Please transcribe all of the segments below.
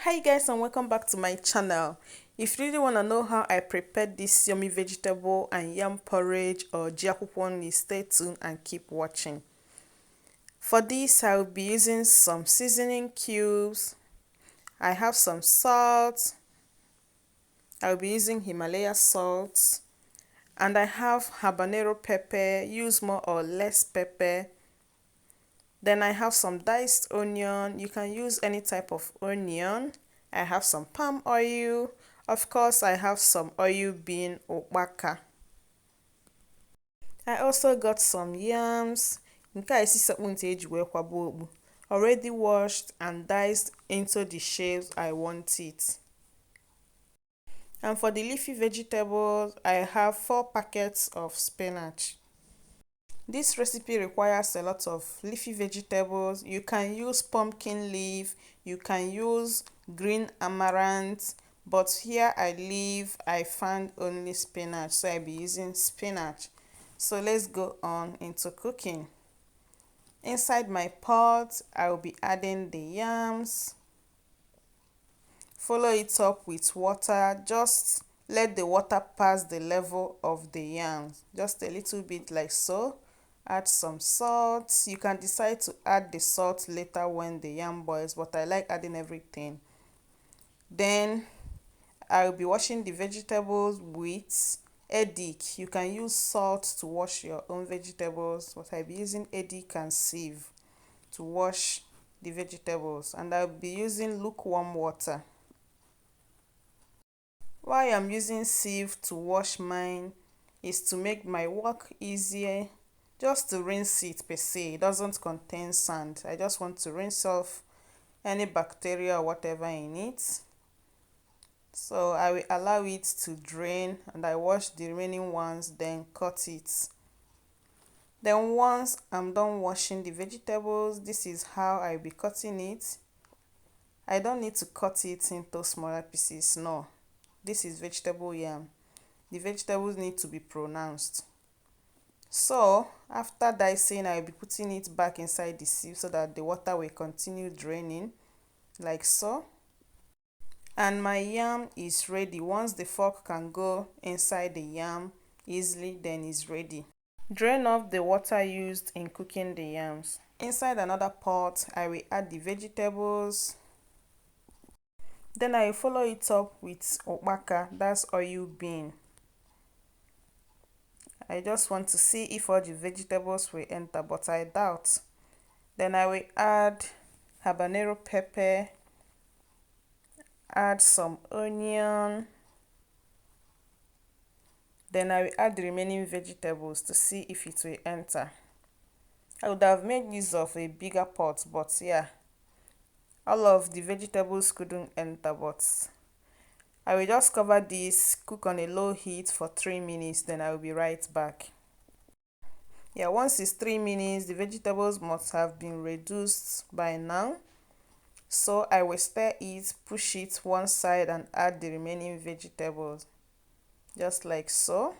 Hi guys, and welcome back to my channel. If you really want to know how I prepared this yummy vegetable and yam porridge or Ji Agworuagwo Nri, stay tuned and keep watching. For this, I will be using some seasoning cubes. I have some salt. I will be using Himalaya salt. And I have habanero pepper. Use more or less pepper. Then I have some diced onion. You can use any type of onion. I have some palm oil. Of course, I have some oil bean okpaka. I also got some yams. Already washed and diced into the shapes I want it. And for the leafy vegetables, I have 4 packets of spinach. This recipe requires a lot of leafy vegetables. You can use pumpkin leaf, you can use green amaranth, but here I found only spinach, so I'll be using spinach. So let's go on into cooking. Inside my pot, I will be adding the yams. Follow it up with water. Just let the water pass the level of the yams, just a little bit like so. Add some salt. You can decide to add the salt later when the yam boils, but I like adding everything. Then I'll be washing the vegetables with edic. You can use salt to wash your own vegetables, but I'll be using edic and sieve to wash the vegetables, and I'll be using lukewarm water. Why I'm using sieve to wash mine is to make my work easier. Just to rinse it per se, it doesn't contain sand. I just want to rinse off any bacteria or whatever in it. So I will allow it to drain and I wash the remaining ones, then cut it. Then once I'm done washing the vegetables, this is how I'll be cutting it. I don't need to cut it into smaller pieces, no. This is vegetable yam. The vegetables need to be pronounced. So after dicing, I'll be putting it back inside the sieve so that the water will continue draining like so. And my yam is ready. Once the fork can go inside the yam easily, then it's ready. Drain off the water used in cooking the yams. Inside another pot, I will add the vegetables. Then I will follow it up with okpaka, that's oil bean. I just want to see if all the vegetables will enter, but I doubt. Then I will add habanero pepper, add some onion. Then I will add the remaining vegetables to see if it will enter. I would have made use of a bigger pot, but yeah, all of the vegetables couldn't enter, but I will just cover this, cook on a low heat for 3 minutes, then I will be right back. Yeah, once it's 3 minutes, the vegetables must have been reduced by now. So I will stir it, push it one side and add the remaining vegetables. Just like so.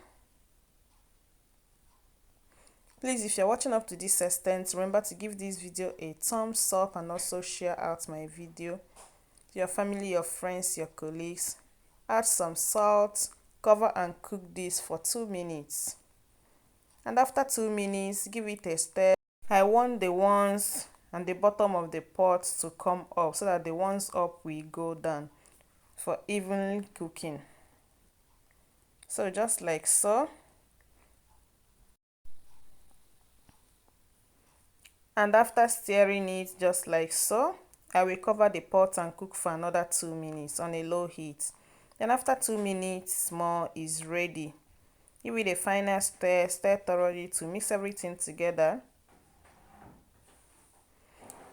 Please, if you're watching up to this extent, remember to give this video a thumbs up and also share out my video to your family, your friends, your colleagues. Add some salt, cover and cook this for 2 minutes. And after 2 minutes, give it a stir. I want the ones and the bottom of the pot to come up so that the ones up will go down for even cooking. So just like so. And after stirring it just like so, I will cover the pot and cook for another 2 minutes on a low heat. Then after 2 minutes more is ready. Give it a final stir, stir thoroughly to mix everything together.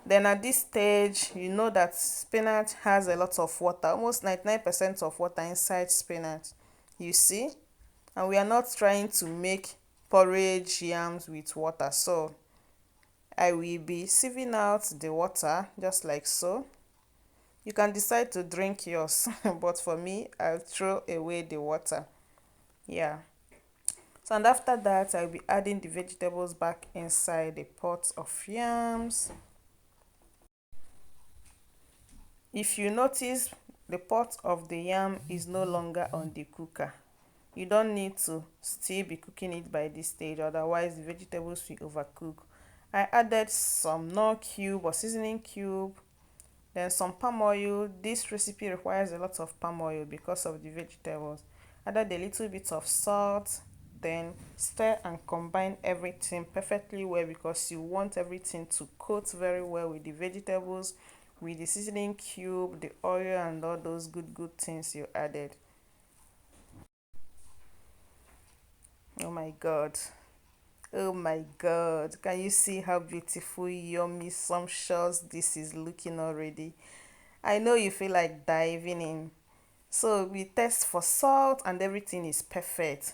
Then at this stage, you know that spinach has a lot of water, almost 99% of water inside spinach. You see? And we are not trying to make porridge yams with water, so I will be sieving out the water just like so. You can decide to drink yours, but for me, I'll throw away the water. Yeah. So and after that, I'll be adding the vegetables back inside the pot of yams. If you notice, the pot of the yam is no longer on the cooker. You don't need to still be cooking it by this stage, otherwise the vegetables will overcook. I added some knorr cube or seasoning cube, then some palm oil. This recipe requires a lot of palm oil because of the vegetables. Added a little bit of salt, then stir and combine everything perfectly well because you want everything to coat very well with the vegetables, with the seasoning cube, the oil, and all those good things you added. Oh my god. Oh my god. Can you see how beautiful, yummy, sumptuous this is looking already? I know you feel like diving in. So we test for salt and everything is perfect.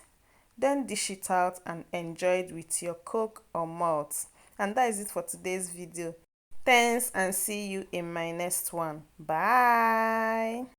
Then dish it out and enjoy it with your coke or malt. And that is it for today's video. Thanks and see you in my next one. Bye.